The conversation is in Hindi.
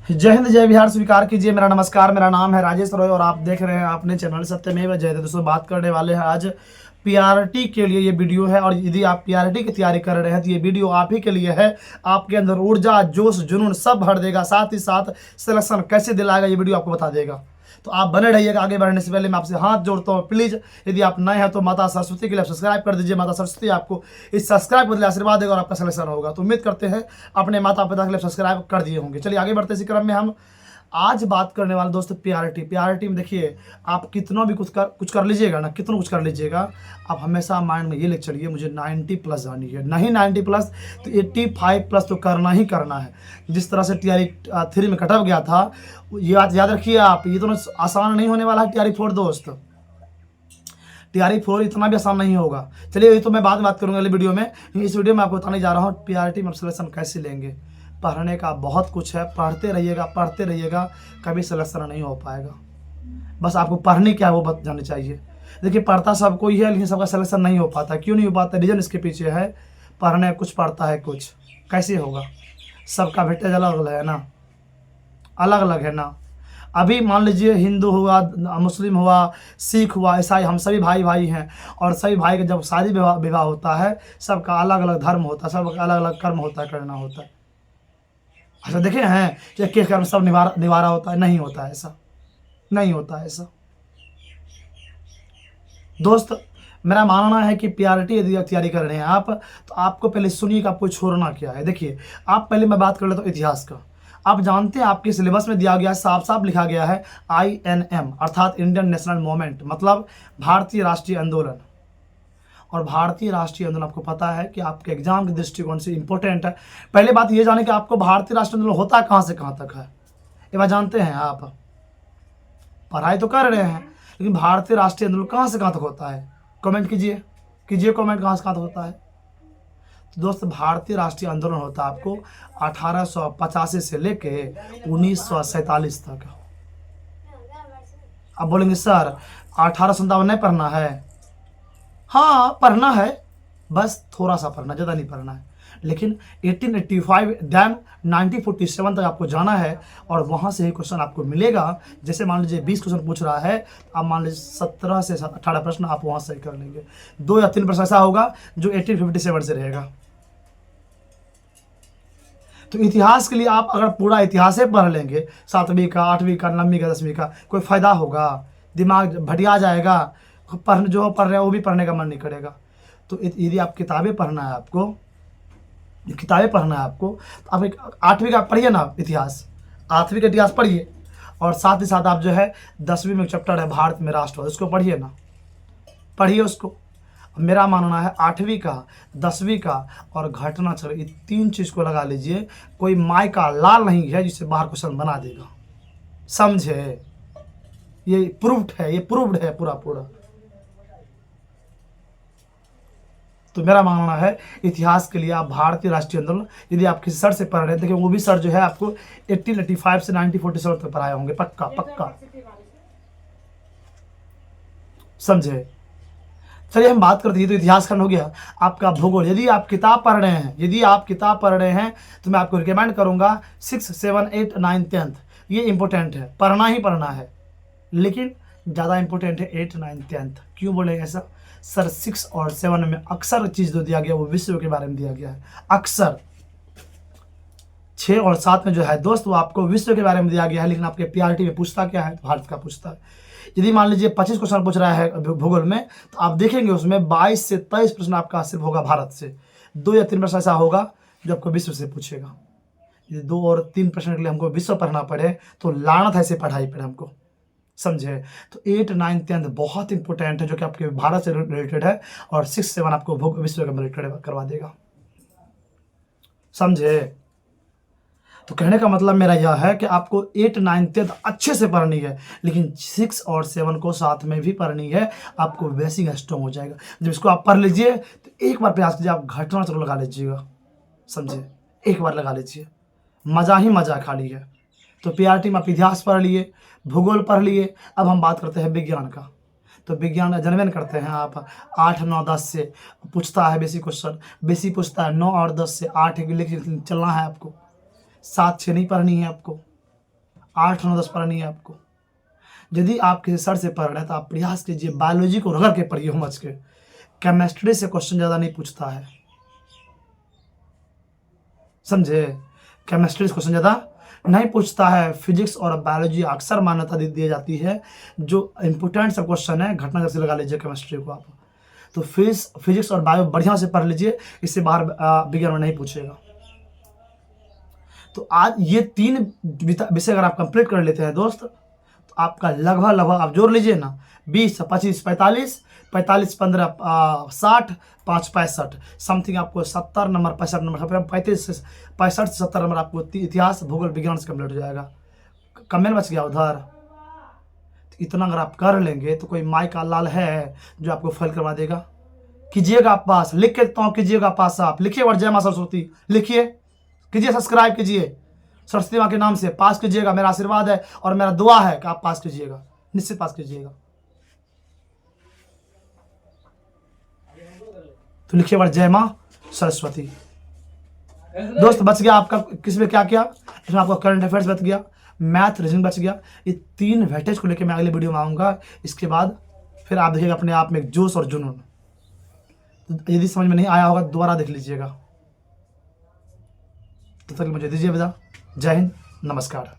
जय हिंद जय बिहार स्वीकार कीजिए। मेरा नमस्कार, मेरा नाम है राजेश रॉय और आप देख रहे हैं अपने चैनल सत्यमेव जयते। दोस्तों बात करने वाले हैं आज पीआरटी के लिए ये वीडियो है। और यदि आप पीआरटी की तैयारी कर रहे हैं तो ये वीडियो आप ही के लिए है। आपके अंदर ऊर्जा, जोश, जुनून सब भर देगा। साथ ही साथ सिलेक्शन कैसे दिलाएगा ये वीडियो आपको बता देगा। तो आप बने रहिएगा। आगे बढ़ने से पहले मैं आपसे हाथ जोड़ता हूँ, प्लीज़ यदि आप नए हैं तो माता सरस्वती के लिए सब्सक्राइब कर दीजिए। माता सरस्वती आपको इस सब्सक्राइब बदले आशीर्वाद देगा और आपका सिलेक्शन होगा। तो उम्मीद करते हैं अपने माता पिता के लिए सब्सक्राइब कर दिए होंगे। चलिए आगे बढ़ते इसी क्रम में हम आज बात करने वाले दोस्तों पीआरटी में देखिए, आप कितना भी कुछ कर लीजिएगा ना, कितना कुछ कर लीजिएगा, आप हमेशा माइंड में ये ले चलिए मुझे 90 प्लस आनी है। नहीं 90 प्लस तो 85 प्लस तो करना ही करना है। जिस तरह से टीआरई 3 में कटअप गया था, ये बात याद रखिए आप। ये तो आसान नहीं होने वाला है टीआरई 4 दोस्त। टीआरई 4 इतना भी आसान नहीं होगा। चलिए ये तो मैं बाद में बात करूंगा अगली वीडियो में। इस वीडियो में आपको बताने जा रहा हूँ पीआरटी में सिलेक्शन कैसे लेंगे। पढ़ने का बहुत कुछ है, पढ़ते रहिएगा, कभी सिलेक्शन नहीं हो पाएगा। बस आपको पढ़नी क्या है वो बात जाननी चाहिए। देखिए पढ़ता सब कोई है, लेकिन सबका सिलेक्शन नहीं हो पाता। क्यों नहीं हो पाता? रीजन इसके पीछे है, पढ़ने कुछ पढ़ता है कुछ। कैसे होगा? सबका वेटेज अलग अलग है ना, अलग अलग है ना। अभी मान लीजिए हिंदू हुआ, मुस्लिम हुआ, सिख हुआ, ईसाई, हम सभी भाई भाई हैं। और सभी भाई का जब शादी विवाह होता है, सबका अलग अलग धर्म होता है, सबका अलग अलग कर्म होता है, करना होता है। अच्छा देखे हैं कि एक कर्म सब निवारा होता है? नहीं होता है ऐसा, नहीं होता है ऐसा दोस्त। मेरा मानना है कि पीआरटी यदि तैयारी कर रहे हैं आप, तो आपको पहले सुनिए कि आपको छोड़ना क्या है। देखिए आप पहले मैं बात कर लेता हूँ इतिहास का। आप जानते हैं आपके सिलेबस में दिया गया है, साफ साफ लिखा गया है INM अर्थात इंडियन नेशनल मूवमेंट, मतलब भारतीय राष्ट्रीय आंदोलन। और भारतीय राष्ट्रीय आंदोलन आपको पता है कि आपके एग्जाम के दृष्टिकोण से इंपॉर्टेंट है। पहले बात ये जाने कि आपको भारतीय राष्ट्रीय आंदोलन होता कहाँ से कहाँ तक है, ये बात जानते हैं आप? पढ़ाई तो कर रहे हैं, लेकिन भारतीय राष्ट्रीय आंदोलन कहाँ से कहाँ तक होता है? कमेंट कीजिए कमेंट, कहाँ से कहाँ तक होता है। तो दोस्त भारतीय राष्ट्रीय आंदोलन होता है आपको 1885 से लेके 1947 तक। अब बोलेंगे सर 1857 नहीं पढ़ना है? हाँ पढ़ना है, बस थोड़ा सा पढ़ना, ज़्यादा नहीं पढ़ना है। लेकिन 1885 दैन 1947 तक आपको जाना है और वहाँ से ही क्वेश्चन आपको मिलेगा। जैसे मान लीजिए 20 क्वेश्चन पूछ रहा है, आप मान लीजिए 17 से 18 प्रश्न आप वहाँ से कर लेंगे। 2 या 3 प्रश्न ऐसा होगा जो 1857 से रहेगा। तो इतिहास के लिए आप अगर पूरा इतिहास पढ़ लेंगे, 7वीं का, 8वीं का, 9वीं का, 10वीं का, कोई फ़ायदा होगा? दिमाग भटिया जाएगा। जो पढ़ रहे हैं वो भी पढ़ने का मन नहीं करेगा। तो यदि आप किताबें पढ़ना है आपको, तो आप एक 8वीं का पढ़िए ना इतिहास, 8वीं का इतिहास पढ़िए। और साथ ही साथ आप जो है 10वीं में चैप्टर है भारत में राष्ट्रवाद, उसको पढ़िए ना, पढ़िए उसको। मेरा मानना है 8वीं का, 10वीं का और घटना चक्र, ये 3 चीज़ को लगा लीजिए। कोई माई का लाल नहीं है जिसे बाहर क्वेश्चन बना देगा, समझे? ये प्रूव्ड है पूरा। तो मेरा मानना है इतिहास के लिए आप भारतीय राष्ट्रीय आंदोलन, यदि आप किसी सर से पढ़ रहे हैं, देखिए वो भी सर जो है आपको 1885 से 1947 तक पढ़ाए होंगे, पक्का समझे? चलिए हम बात करते हैं। तो इतिहास खंड हो गया आपका। भूगोल, यदि आप किताब पढ़ रहे हैं तो मैं आपको रिकमेंड करूंगा 6, 7, 8, 9, 10 ये इंपॉर्टेंट है, पढ़ना ही पढ़ना है। लेकिन ज़्यादा इंपॉर्टेंट है 8, 9, 10। क्यों बोले ऐसा? सर 6 और 7 में अक्सर चीज़ जो दिया गया वो विश्व के बारे में दिया गया है। अक्सर 6 और 7 में जो है दोस्त वो आपको विश्व के बारे में दिया गया है। लेकिन आपके पीआरटी में पूछता क्या है? भारत का पूछता है। यदि मान लीजिए 25 क्वेश्चन पूछ रहा है भूगोल में, तो आप देखेंगे उसमें 22 से 23 प्रश्न आपका सिर्फ होगा भारत से। 2 या 3 प्रश्न ऐसा होगा जो आपको विश्व से पूछेगा। यदि 2 और 3 प्रश्न के लिए हमको विश्व पढ़ना पड़े तो लानत है ऐसे पढ़ाई पर हमको, समझे? तो 8, 9, 10 बहुत इंपॉर्टेंट है जो कि आपके भारत से रिलेटेड है। और 6, 7 आपको विश्व का रिलेटेड करवा देगा, समझे? तो कहने का मतलब मेरा यह है कि आपको 8, 9, 10 अच्छे से पढ़नी है, लेकिन 6 और 7 को साथ में भी पढ़नी है। आपको बेसिक स्ट्रॉन्ग हो जाएगा जब इसको आप पढ़ लीजिए। तो एक बार प्रयास कीजिए, आप घटना चक्र लगा लीजिएगा, समझे? एक बार लगा लीजिए, मज़ा ही मज़ा खाली है। तो पीआरटी में आप इतिहास पढ़ लिए, भूगोल पढ़ लिए। अब हम बात करते हैं विज्ञान का। तो विज्ञान जनरल करते हैं आप 8, 9, 10 से पूछता है बेसिक क्वेश्चन। बेसिक पूछता है 9 और 10 से, 8 लेकिन चलना है आपको, 7, 6 नहीं पढ़नी है आपको। 8 9 10 पढ़ा नहीं है आपको। यदि आप किसी सर से पढ़ रहे हैं तो आप प्रयास कीजिए बायोलॉजी को रगड़ के पढ़िए समझ के। केमिस्ट्री से क्वेश्चन ज़्यादा नहीं पूछता है, समझे। केमिस्ट्री से क्वेश्चन ज़्यादा नहीं पूछता है। फिजिक्स और बायोलॉजी अक्सर मान्यता दी जाती है, जो इंपॉर्टेंट सब क्वेश्चन है घटना से लगा लीजिए केमिस्ट्री को आप। तो फिजिक्स और बायो बढ़िया से पढ़ लीजिए, इससे बाहर विज्ञान में नहीं पूछेगा। तो आज ये 3 विषय अगर आप कंप्लीट कर लेते हैं दोस्त, तो आपका लगभग आप जोड़ लीजिए ना, 20 25 45 45 15 60 5 65 समथिंग आपको 70 नंबर 65 नंबर 35 से 65 से 70 नंबर आपको इतिहास भूगोल विज्ञान से कंप्लीट हो जाएगा। कमेंट बच गया उधर। तो इतना अगर आप कर लेंगे तो कोई माई का लाल है जो आपको फेल करवा देगा। कीजिएगा आप पास, लिख के तो कीजिएगा पास। आप लिखिए और जय मां सरस्वती लिखिए, कीजिए सब्सक्राइब कीजिए, सरस्वती माँ के नाम से पास कीजिएगा। मेरा आशीर्वाद है और मेरा दुआ है कि आप पास कीजिएगा, निश्चित पास कीजिएगा। तो लिखिए बार जय मां सरस्वती। दोस्त बच गया आपका, किस में क्या किया, इसमें आपका करंट अफेयर्स बच गया, मैथ रीजनिंग बच गया। ये 3 वेटेज को लेकर मैं अगली वीडियो में आऊँगा। इसके बाद फिर आप देखिएगा अपने आप में एक जोश और जुनून। तो यदि समझ में नहीं आया होगा दोबारा देख लीजिएगा। तो तक मुझे दीजिए विदा। जय हिंद, नमस्कार।